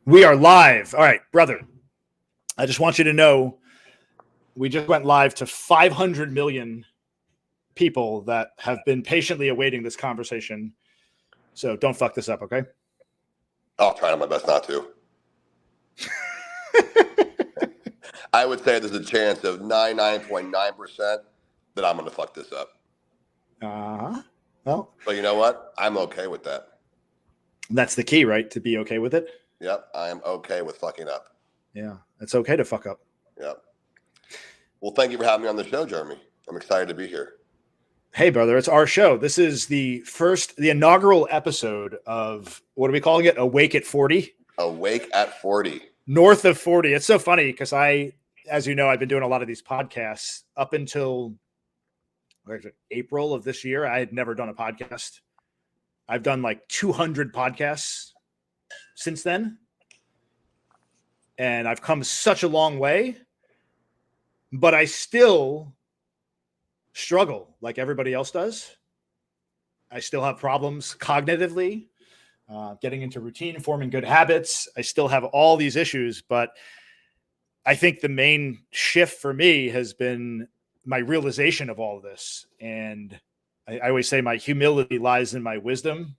We are live. All right, brother. I just want you to know we just went live to 500 million people that have been patiently awaiting this conversation. So don't fuck this up, okay? I'll try my best not to. I would say there's a chance of 99.9% that I'm going to fuck this up. Well, but you know what? I'm okay with that. That's the key, right? To be okay with it. Yep, I am okay with fucking up. Yeah, it's okay to fuck up. Yep. Well, thank you for having me on the show, Jeremy. I'm excited to be here. Hey, brother, it's our show. This is the inaugural episode of, what are we calling it? Awake at 40? Awake at 40. North of 40. It's so funny because as you know, I've been doing a lot of these podcasts up until April of this year. I had never done a podcast. I've done like 200 podcasts since then. And I've come such a long way, but I still struggle like everybody else does. I still have problems cognitively, getting into routine, forming good habits. I still have all these issues, but I think the main shift for me has been my realization of all of this. And I always say my humility lies in my wisdom,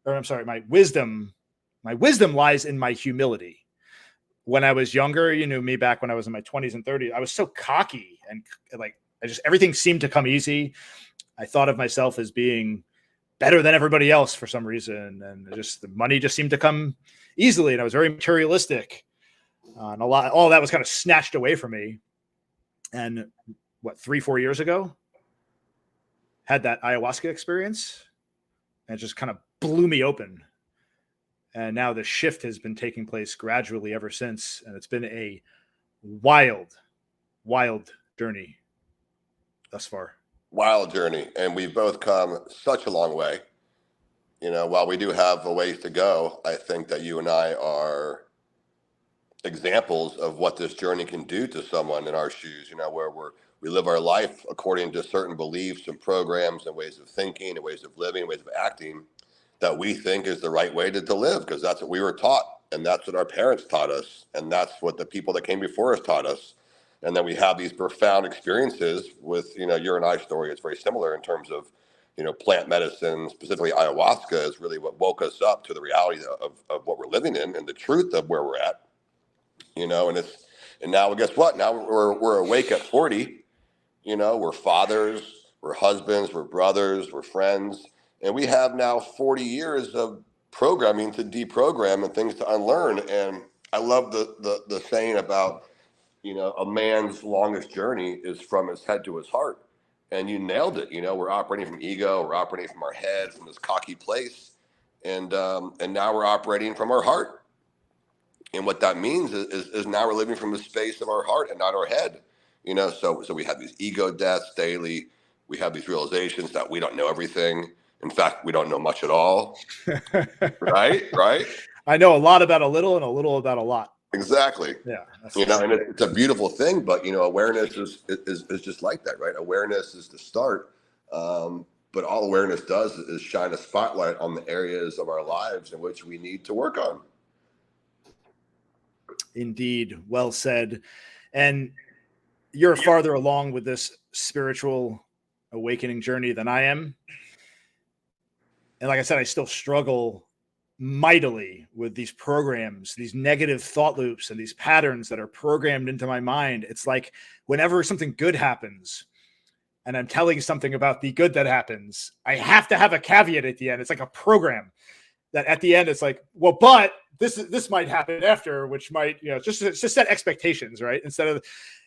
my wisdom lies in my humility. When I was younger, you knew me back when I was in my 20s and 30s, I was so cocky and like, everything seemed to come easy. I thought of myself as being better than everybody else for some reason. And the money just seemed to come easily. And I was very materialistic. And all that was kind of snatched away from me. And 3-4 years ago, had that ayahuasca experience, and it just kind of blew me open. And now the shift has been taking place gradually ever since. And it's been a wild, wild journey thus far. Wild journey. And we've both come such a long way. You know, while we do have a ways to go, I think that you and I are examples of what this journey can do to someone in our shoes, you know, where we live our life according to certain beliefs and programs and ways of thinking and ways of living, ways of acting that we think is the right way to live, because that's what we were taught, and that's what our parents taught us, and that's what the people that came before us taught us. And then we have these profound experiences with, you know, your and I's story is very similar in terms of, you know, plant medicine, specifically ayahuasca, is really what woke us up to the reality of what we're living in and the truth of where we're at, you know. And now guess what? Now we're awake at 40, you know, we're fathers, we're husbands, we're brothers, we're friends. And we have now 40 years of programming to deprogram and things to unlearn. And I love the saying about, you know, a man's longest journey is from his head to his heart. And you nailed it. You know, we're operating from ego, we're operating from our head, from this cocky place. And now we're operating from our heart. And what that means is now we're living from the space of our heart and not our head. You know, so we have these ego deaths daily. We have these realizations that we don't know everything. In fact, we don't know much at all. Right? I know a lot about a little and a little about a lot. Exactly. Yeah. You know, and it's a beautiful thing, but, you know, awareness is just like that, right? Awareness is the start. But all awareness does is shine a spotlight on the areas of our lives in which we need to work on. Indeed. Well said. And you're farther along with this spiritual awakening journey than I am. And like I said, I still struggle mightily with these programs, these negative thought loops and these patterns that are programmed into my mind. It's like whenever something good happens and I'm telling something about the good that happens, I have to have a caveat at the end. It's like a program that at the end, it's like, well, but this might happen after, which might, you know, just set expectations, right?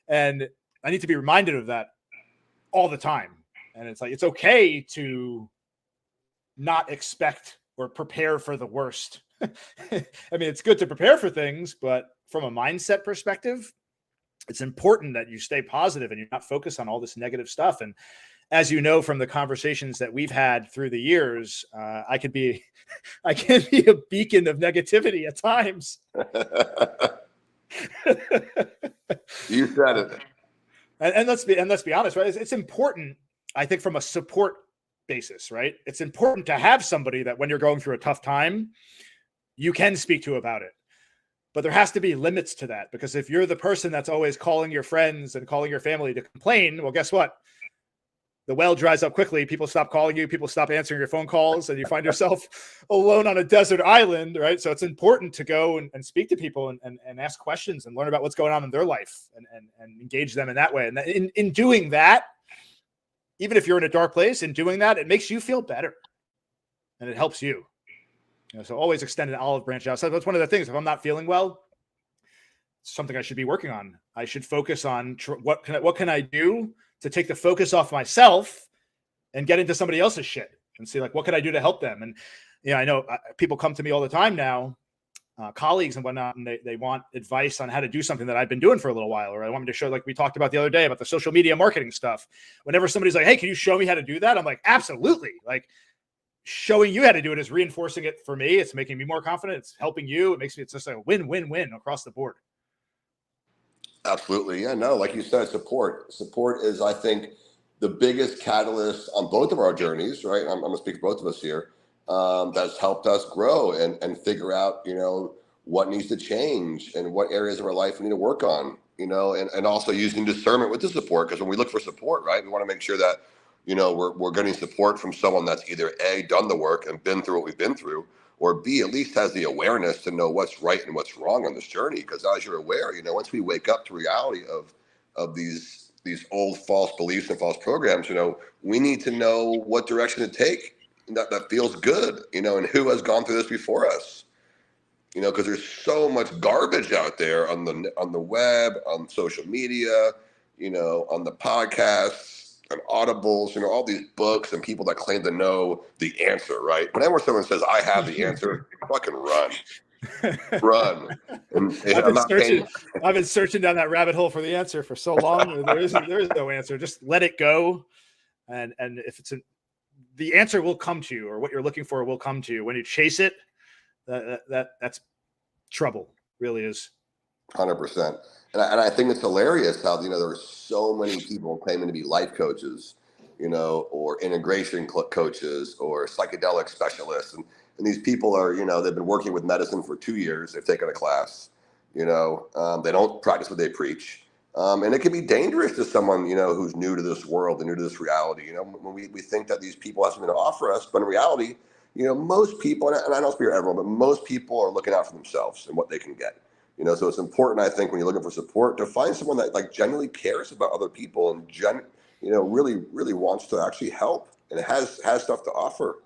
And I need to be reminded of that all the time. And it's like, it's okay to not expect or prepare for the worst. I mean, it's good to prepare for things, but from a mindset perspective, it's important that you stay positive and you're not focused on all this negative stuff. And as you know, from the conversations that we've had through the years, I can be a beacon of negativity at times. You said it. And let's be honest, right? It's important, I think, from a support basis, right? It's important to have somebody that when you're going through a tough time, you can speak to about it. But there has to be limits to that, because if you're the person that's always calling your friends and calling your family to complain, well, guess what? The well dries up quickly. People stop calling you. People stop answering your phone calls, and you find yourself alone on a desert island, right? So it's important to go and speak to people and ask questions and learn about what's going on in their life and engage them in that way. And in doing that, even if you're in a dark place, in doing that, it makes you feel better and it helps you. So always extend an olive branch out. So that's one of the things. If I'm not feeling well, it's something I should be working on. I should focus on what can I do to take the focus off myself and get into somebody else's shit and see, like, what can I do to help them? And, I know people come to me all the time now, colleagues and whatnot, and they want advice on how to do something that I've been doing for a little while, or I want me to show, like we talked about the other day about the social media marketing stuff. Whenever somebody's like, hey, can you show me how to do that? I'm like, absolutely. Like, showing you how to do it is reinforcing it for me. It's making me more confident. It's helping you. It's just like a win-win-win across the board. Absolutely. Yeah, no, like you said, support is, I think, the biggest catalyst on both of our journeys, right? I'm going to speak for both of us here. That's helped us grow and figure out, what needs to change and what areas of our life we need to work on, and also using discernment with the support. Because when we look for support, right, we want to make sure that, we're getting support from someone that's either A, done the work and been through what we've been through, or B, at least has the awareness to know what's right and what's wrong on this journey. Because as you're aware, once we wake up to reality of these old false beliefs and false programs, we need to know what direction to take that feels good, and who has gone through this before us. Because there's so much garbage out there on the web, on social media, on the podcasts and audibles, all these books and people that claim to know the answer, right? Whenever someone says, I have the answer, fucking run. And I'm not paying. I've been searching down that rabbit hole for the answer for so long. There is no answer. Just let it go. And if the answer will come to you, or what you're looking for will come to you. When you chase it, that's trouble. Really is. 100%. And I think it's hilarious how, there are so many people claiming to be life coaches, or integration coaches or psychedelic specialists. And these people are, they've been working with medicine for 2 years. They've taken a class, they don't practice what they preach. And it can be dangerous to someone, who's new to this world and new to this reality. When we think that these people have something to offer us, but in reality, most people, and I don't speak for everyone, but most people are looking out for themselves and what they can get. So it's important, I think, when you're looking for support, to find someone that, like, genuinely cares about other people and really, really wants to actually help and has stuff to offer.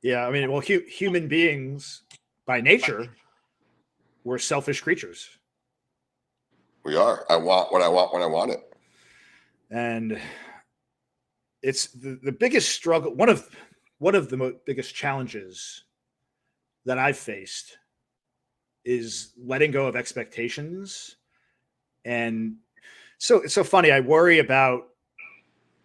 Yeah, I mean, well, human beings by nature, we're selfish creatures. We are. I want what I want when I want it. And it's the biggest struggle. One of the biggest challenges that I've faced is letting go of expectations. And so it's so funny. I worry about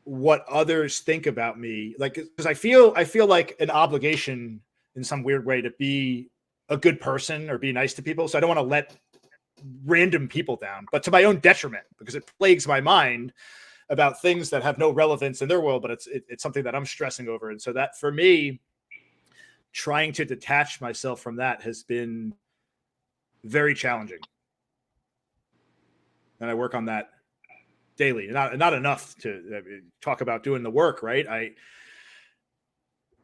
what others think about me, like, because I feel like an obligation in some weird way to be a good person or be nice to people. So I don't want to let random people down, but to my own detriment, because it plagues my mind about things that have no relevance in their world, but it's something that I'm stressing over. And so that, for me, trying to detach myself from that has been very challenging. And I work on that daily. Not enough to talk about doing the work, right?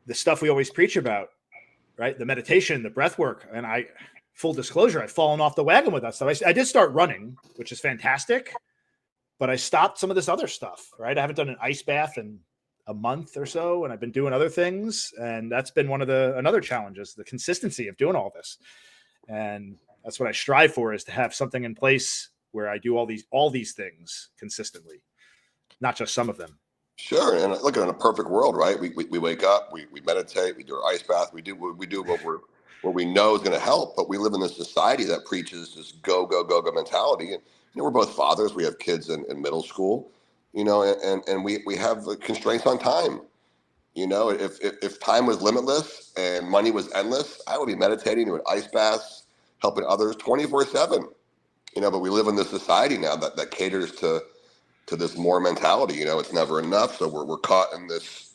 The stuff we always preach about, right? The meditation, the breath work. And full disclosure, I've fallen off the wagon with that stuff. I did start running, which is fantastic, but I stopped some of this other stuff, right? I haven't done an ice bath in a month or so, and I've been doing other things. And that's been one of another challenges, the consistency of doing all this. And that's what I strive for, is to have something in place where I do all these things consistently, not just some of them. Sure. And look, in a perfect world, right? We wake up, we meditate, we do our ice bath, we do what we know is going to help. But we live in this society that preaches this go mentality. And we're both fathers. We have kids in middle school, and we have constraints on time. If time was limitless and money was endless, I would be meditating, doing ice baths, helping others 24/7. But we live in this society now that caters to this more mentality. It's never enough. So we're caught in this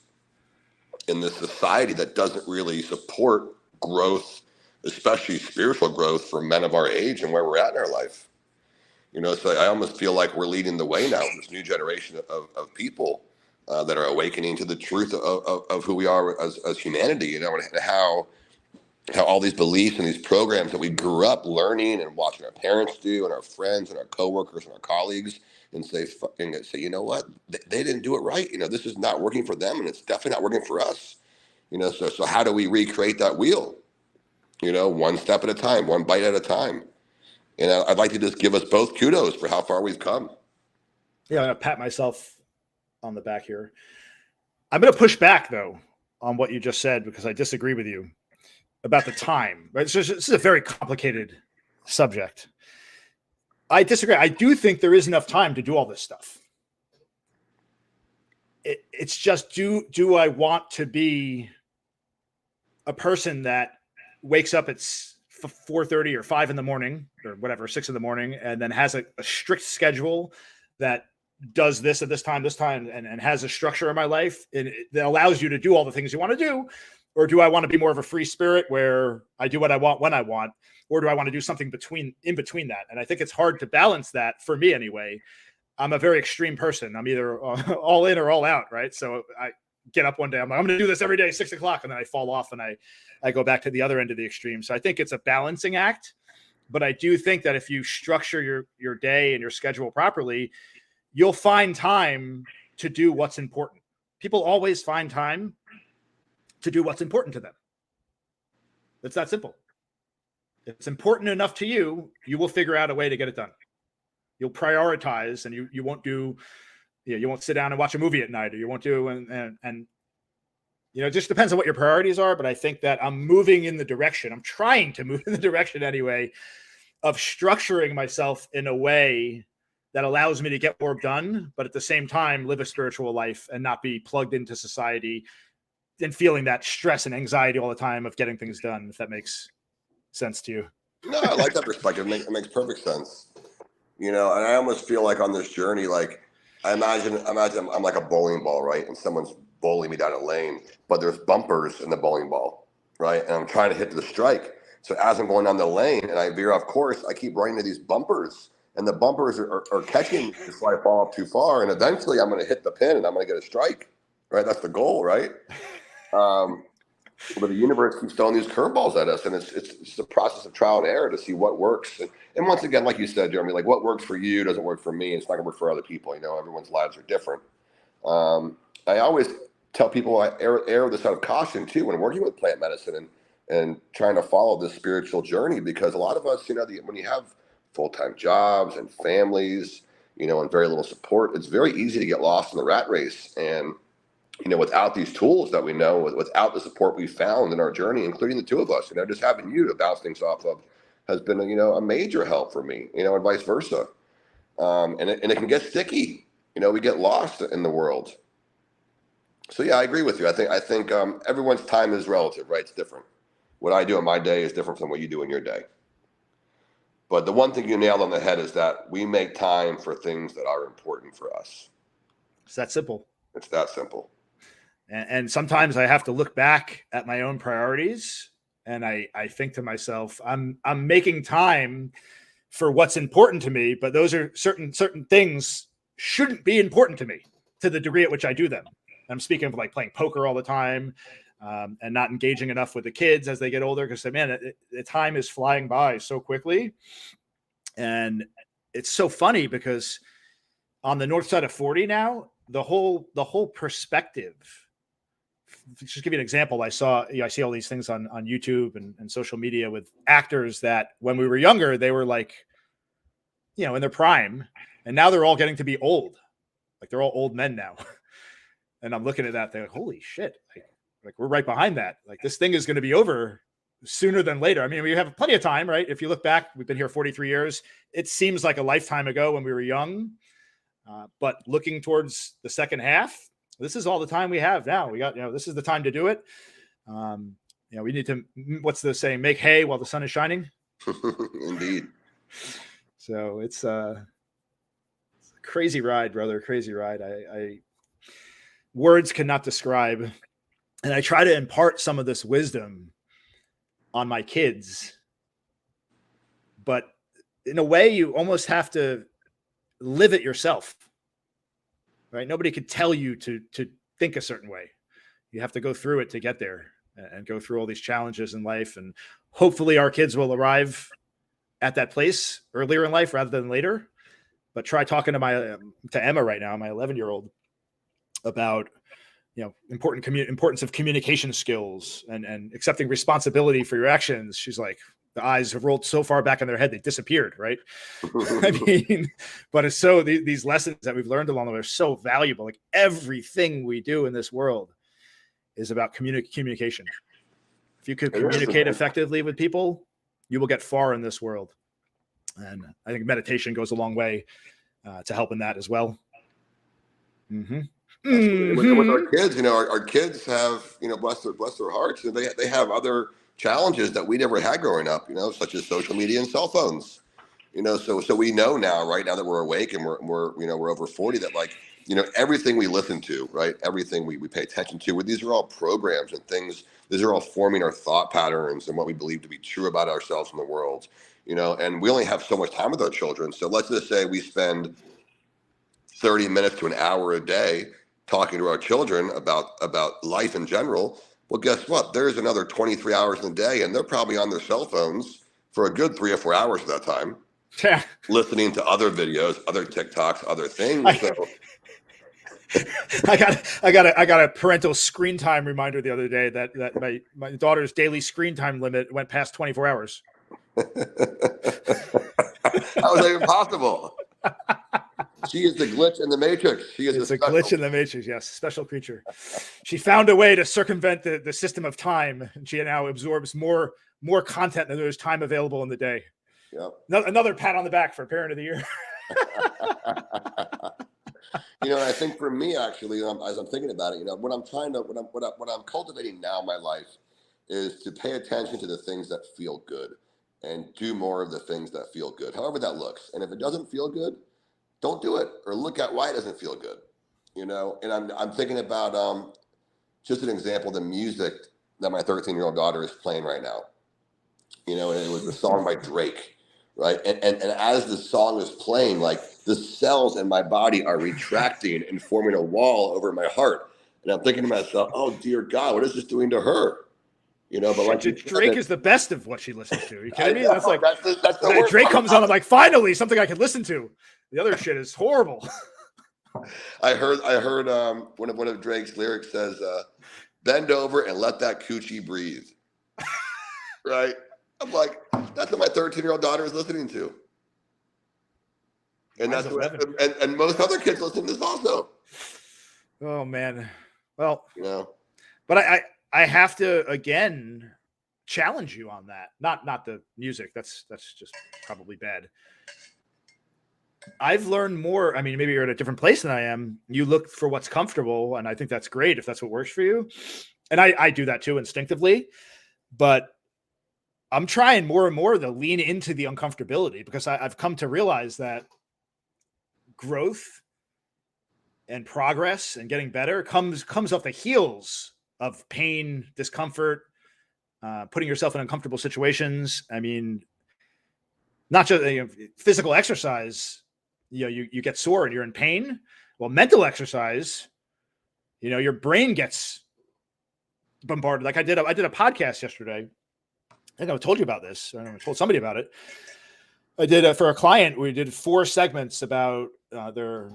society that doesn't really support growth especially spiritual growth for men of our age and where we're at in our life. So I almost feel like we're leading the way now, this new generation of people that are awakening to the truth of who we are as humanity, and how all these beliefs and these programs that we grew up learning and watching our parents do and our friends and our coworkers and our colleagues and say, you know what, they didn't do it right. This is not working for them, and it's definitely not working for us. So how do we recreate that wheel? One step at a time, one bite at a time. And I'd like to just give us both kudos for how far we've come. Yeah, I'm gonna pat myself on the back here. I'm gonna push back though on what you just said because I disagree with you about the time. Right, this is a very complicated subject. I disagree. I do think there is enough time to do all this stuff. It's just do I want to be a person that wakes up at 4:30 or 5 in the morning or whatever, 6 in the morning, and then has a strict schedule that does this at this time, and has a structure in my life that allows you to do all the things you want to do? Or do I want to be more of a free spirit where I do what I want when I want? Or do I want to do something in between that? And I think it's hard to balance that for me anyway. I'm a very extreme person. I'm either all in or all out, right? So I get up one day, I'm like, I'm going to do this every day, 6 o'clock, and then I fall off and I go back to the other end of the extreme. So I think it's a balancing act, but I do think that if you structure your day and your schedule properly, you'll find time to do what's important. People always find time to do what's important to them. It's that simple. If it's important enough to you, you will figure out a way to get it done. You'll prioritize, and you won't do, you won't sit down and watch a movie at night, or you won't do, and it just depends on what your priorities are. But I think that I'm trying to move in the direction anyway, of structuring myself in a way that allows me to get more done, but at the same time, live a spiritual life and not be plugged into society and feeling that stress and anxiety all the time of getting things done, if that makes sense to you. No, I like that perspective. It makes perfect sense. And I almost feel like on this journey, like I imagine I'm like a bowling ball, right? And someone's bowling me down a lane, but there's bumpers in the bowling ball, right? And I'm trying to hit the strike. So as I'm going down the lane and I veer off course, I keep running into these bumpers, and the bumpers are catching me before I fall off too far. And eventually I'm going to hit the pin and I'm going to get a strike, right? That's the goal, right? But the universe keeps throwing these curveballs at us, and it's a process of trial and error to see what works. And once again, like you said, Jeremy, like what works for you doesn't work for me. It's not going to work for other people. Everyone's lives are different. I always tell people I err this out of caution too when working with plant medicine and trying to follow this spiritual journey, because a lot of us, when you have full-time jobs and families, and very little support, it's very easy to get lost in the rat race. And without these tools that we know, without the support we found in our journey, including the two of us, just having you to bounce things off of has been, a major help for me, and vice versa. And it can get sticky. We get lost in the world. So yeah, I agree with you. I think everyone's time is relative, right? It's different. What I do in my day is different from what you do in your day. But the one thing you nailed on the head is that we make time for things that are important for us. It's that simple. It's that simple. And sometimes I have to look back at my own priorities, and I think to myself, I'm making time for what's important to me, but those are certain things shouldn't be important to me to the degree at which I do them. I'm speaking of like playing poker all the time, and not engaging enough with the kids as they get older, because the time is flying by so quickly. And it's so funny because on the north side of 40 now, the whole perspective. Just give you an example. I see all these things on YouTube and social media with actors that when we were younger, they were like, in their prime, and now they're all getting to be old. Like they're all old men now. And I'm looking at that, they're like, holy shit. Like we're right behind that. Like this thing is going to be over sooner than later. I mean, we have plenty of time, right? If you look back, we've been here 43 years. It seems like a lifetime ago when we were young. But looking towards the second half, this is all the time we have now. We got, this is the time to do it. We need to, what's the saying? Make hay while the sun is shining. Indeed. So it's a crazy ride, brother. Crazy ride. I words cannot describe. And I try to impart some of this wisdom on my kids, but in a way you almost have to live it yourself, right? Nobody could tell you to think a certain way. You have to go through it to get there and go through all these challenges in life. And hopefully our kids will arrive at that place earlier in life rather than later. But try talking to Emma right now, my 11-year-old, about importance of communication skills and accepting responsibility for your actions. She's like, the eyes have rolled so far back in their head they disappeared, right? I mean, but it's so these lessons that we've learned along the way are so valuable. Like everything we do in this world is about communication. If you could communicate effectively with people, you will get far in this world. And I think meditation goes a long way to help in that as well. Mm-hmm. With our kids, our kids have, bless their hearts, they have other challenges that we never had growing up, such as social media and cell phones. So we know now, right now that we're awake and we're over 40, that everything we listen to, right, everything we pay attention to, these are all programs and things. These are all forming our thought patterns and what we believe to be true about ourselves and the world. And we only have so much time with our children. So let's just say we spend 30 minutes to an hour a day talking to our children about life in general. Well, guess what? There's another 23 hours in a day, and they're probably on their cell phones for a good 3 or 4 hours of that time. Yeah. Listening to other videos, other TikToks, other things. I got a parental screen time reminder the other day that my daughter's daily screen time limit went past 24 hours. How is that even possible? She is the glitch in the matrix. It's a glitch in the matrix. Yes, special creature. She found a way to circumvent the system of time, and she now absorbs more content than there's time available in the day. Yep. Another pat on the back for Parent of the Year. I think for me, actually, as I'm thinking about it, what I'm cultivating now in my life is to pay attention to the things that feel good and do more of the things that feel good, however that looks. And if it doesn't feel good, don't do it, or look at why it doesn't feel good. And I'm thinking about just an example, the music that my 13-year-old daughter is playing right now. And it was a song by Drake. Right. And as the song is playing, like the cells in my body are retracting and forming a wall over my heart. And I'm thinking to myself, oh, dear God, what is this doing to her? But Drake is the best of what she listens to. Are you kidding me? Know, that's like that's the worst Drake comes on. I'm like, finally, something I can listen to. The other shit is horrible. I heard one of Drake's lyrics says, bend over and let that coochie breathe. Right. I'm like, that's what my 13-year-old daughter is listening to. And that's what, and most other kids listen to this also. Oh man. Well, but I have to again challenge you on that. Not the music. That's just probably bad. I've learned more. I mean, maybe you're at a different place than I am. You look for what's comfortable, and I think that's great if that's what works for you. And I do that too instinctively, but I'm trying more and more to lean into the uncomfortability, because I've come to realize that growth and progress and getting better comes off the heels of pain, discomfort, putting yourself in uncomfortable situations. I mean, not just physical exercise, you get sore and you're in pain. Well, mental exercise, your brain gets bombarded. Like I did a podcast yesterday. I think I told you about this. I told somebody about it. I did for a client. We did 4 segments about their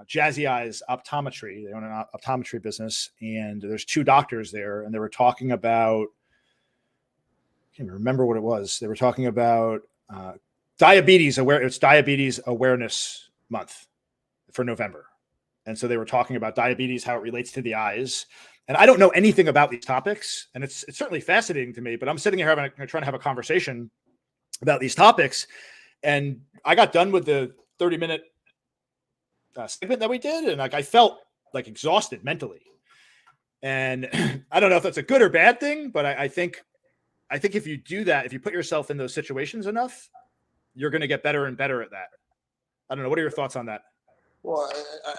Jazzy Eyes optometry. They own an optometry business, and there's 2 doctors there, and they were talking about, I can't remember what it was. They were talking about diabetes aware. It's Diabetes Awareness Month for November. And so they were talking about diabetes, how it relates to the eyes. And I don't know anything about these topics, and it's certainly fascinating to me, but I'm sitting here trying to have a conversation about these topics. And I got done with the 30-minute segment that we did, and I felt like exhausted mentally. And I don't know if that's a good or bad thing, but I think if you do that, if you put yourself in those situations enough, you're going to get better and better at that. I don't know. What are your thoughts on that? Well,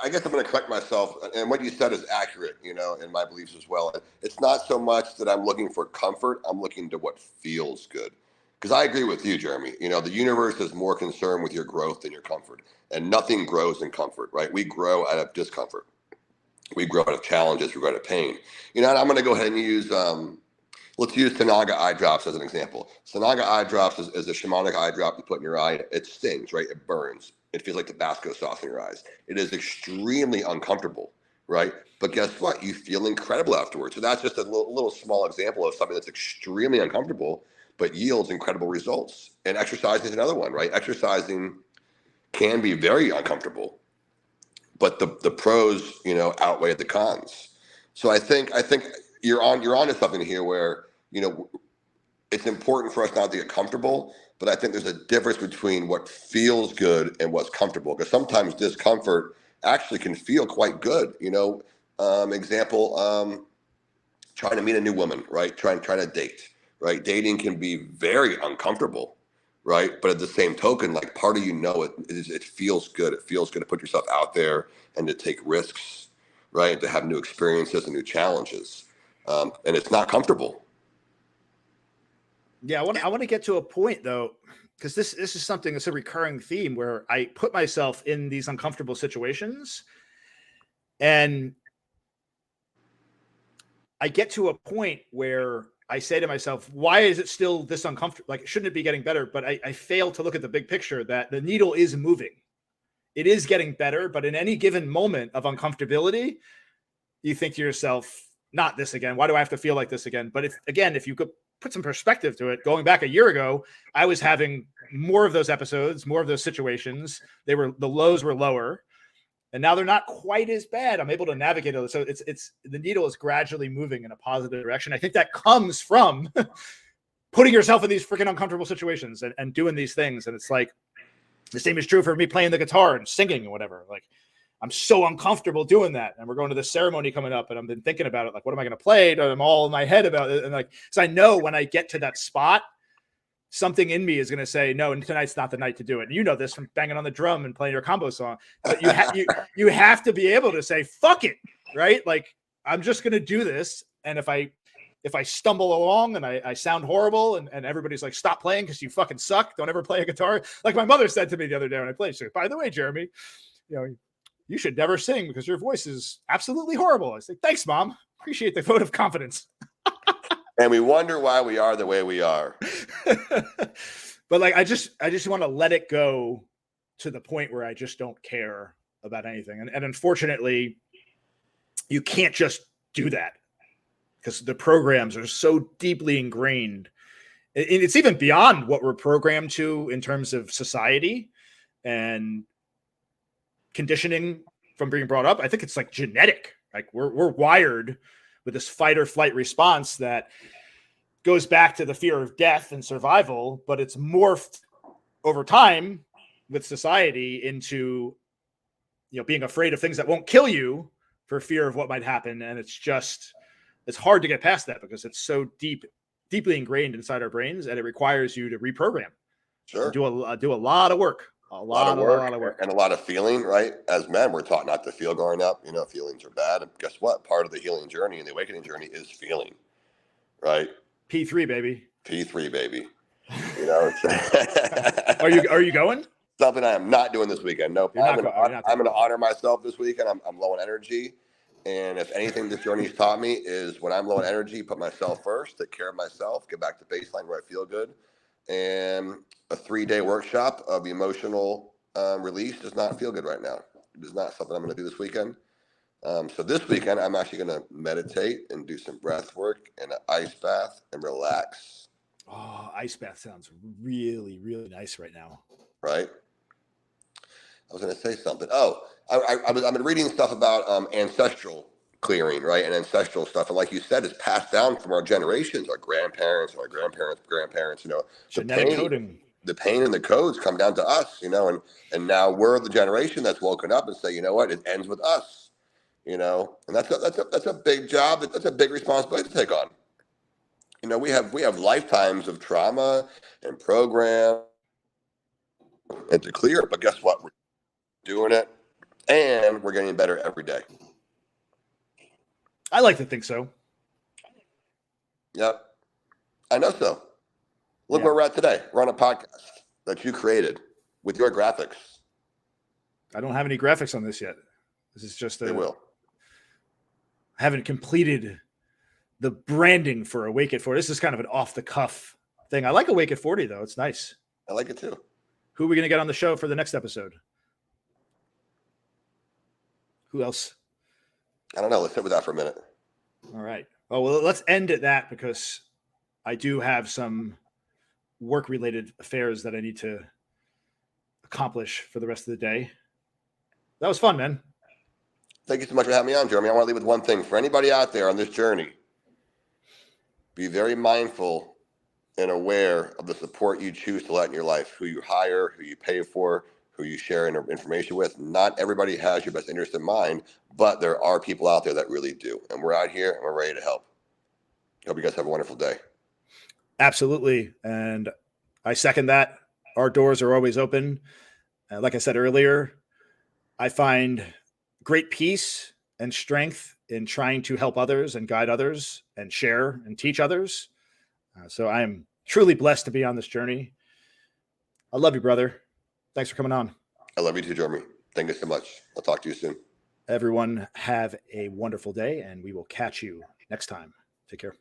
I guess I'm going to correct myself, and what you said is accurate, in my beliefs as well. It's not so much that I'm looking for comfort; I'm looking to what feels good. Because I agree with you, Jeremy. The universe is more concerned with your growth than your comfort, and nothing grows in comfort, right? We grow out of discomfort. We grow out of challenges. We grow out of pain. And I'm going to go ahead and use let's use Sanaga eye drops as an example. Sanaga eye drops is a shamanic eye drop you put in your eye. It stings, right? It burns. It feels like Tabasco sauce in your eyes. It is extremely uncomfortable, right? But guess what? You feel incredible afterwards. So that's just a little small example of something that's extremely uncomfortable, but yields incredible results. And exercising is another one, right? Exercising can be very uncomfortable, but the pros, outweigh the cons. So I think you're onto something here where it's important for us not to get comfortable, but I think there's a difference between what feels good and what's comfortable. Because sometimes discomfort actually can feel quite good. Example, trying to meet a new woman, right? Trying to date, right? Dating can be very uncomfortable, right? But at the same token, like part of it feels good. It feels good to put yourself out there and to take risks, right? To have new experiences and new challenges, and it's not comfortable. Yeah, I want to get to a point though, because this is something that's a recurring theme where I put myself in these uncomfortable situations, and I get to a point where I say to myself, why is it still this uncomfortable? Like, shouldn't it be getting better? But I fail to look at the big picture that the needle is moving. It is getting better, but in any given moment of uncomfortability, you think to yourself, not this again. Why do I have to feel like this again? But if you could put some perspective to it, going back a year ago, I was having more of those episodes, more of those situations. The lows were lower, and now they're not quite as bad. I'm able to navigate it. So it's the needle is gradually moving in a positive direction. I think that comes from putting yourself in these freaking uncomfortable situations and doing these things. And it's like the same is true for me playing the guitar and singing and whatever. Like, I'm so uncomfortable doing that. And we're going to this ceremony coming up, and I've been thinking about it. Like, what am I going to play? And I'm all in my head about it. And so I know when I get to that spot, something in me is going to say, no, tonight's not the night to do it. And you know this from banging on the drum and playing your combo song. But you have to be able to say, fuck it, right? Like, I'm just going to do this. And if I stumble along and I sound horrible and everybody's like, stop playing because you fucking suck, don't ever play a guitar. Like my mother said to me the other day when I played, she said, by the way, Jeremy, you should never sing because your voice is absolutely horrible. I say, thanks, Mom. Appreciate the vote of confidence. And we wonder why we are the way we are. But like, I just want to let it go to the point where I just don't care about anything. And unfortunately, you can't just do that because the programs are so deeply ingrained. It's even beyond what we're programmed to in terms of society and conditioning from being brought up. I think it's like genetic. Like we're wired with this fight or flight response that goes back to the fear of death and survival, but it's morphed over time with society into being afraid of things that won't kill you for fear of what might happen. And it's hard to get past that because it's so deeply ingrained inside our brains, and it requires you to reprogram. Sure. And do a lot of work. A lot of work. And a lot of feeling, right? As men, we're taught not to feel growing up. Feelings are bad. And guess what? Part of the healing journey and the awakening journey is feeling, right? P3, baby. P3, baby. Are you going? Something I am not doing this weekend. Nope. I'm going to honor myself this weekend. I'm low on energy. And if anything this journey's taught me is when I'm low on energy, put myself first, take care of myself, get back to baseline where I feel good. And a 3-day workshop of emotional release does not feel good right now. It is not something I'm going to do this weekend. So this weekend, I'm actually going to meditate and do some breath work and an ice bath and relax. Oh, ice bath sounds really, really nice right now. Right? I was going to say something. Oh, I've been reading stuff about ancestral clearing, right? And ancestral stuff. And like you said, it's passed down from our generations, our grandparents, grandparents, Genetic coding. The pain and the codes come down to us, and now we're the generation that's woken up and say, you know what, it ends with us, and that's a big job. That's a big responsibility to take on. We have lifetimes of trauma and program and to clear, but guess what? We're doing it. And we're getting better every day. I like to think so. Yep. I know so. Look Yeah. where we're at today. We're on a podcast that you created with your graphics. I don't have any graphics on this yet. This is just They will. I haven't completed the branding for Awake at 40. This is kind of an off the cuff thing. I like Awake at 40 though. It's nice. I like it too. Who are we going to get on the show for the next episode? Who else? I don't know. Let's sit with that for a minute. All right. Oh, well, let's end at that because I do have some work related affairs that I need to accomplish for the rest of the day. That was fun, man. Thank you so much for having me on, Jeremy. I want to leave with one thing. For anybody out there on this journey, be very mindful and aware of the support you choose to let in your life, who you hire, who you pay for, who you share information with. Not everybody has your best interest in mind, but there are people out there that really do. And we're out here and we're ready to help. Hope you guys have a wonderful day. Absolutely. And I second that. Our doors are always open. Like I said earlier, I find great peace and strength in trying to help others and guide others and share and teach others. So I am truly blessed to be on this journey. I love you, brother. Thanks for coming on. I love you too, Jeremy. Thank you so much. I'll talk to you soon. Everyone have a wonderful day, and we will catch you next time. Take care.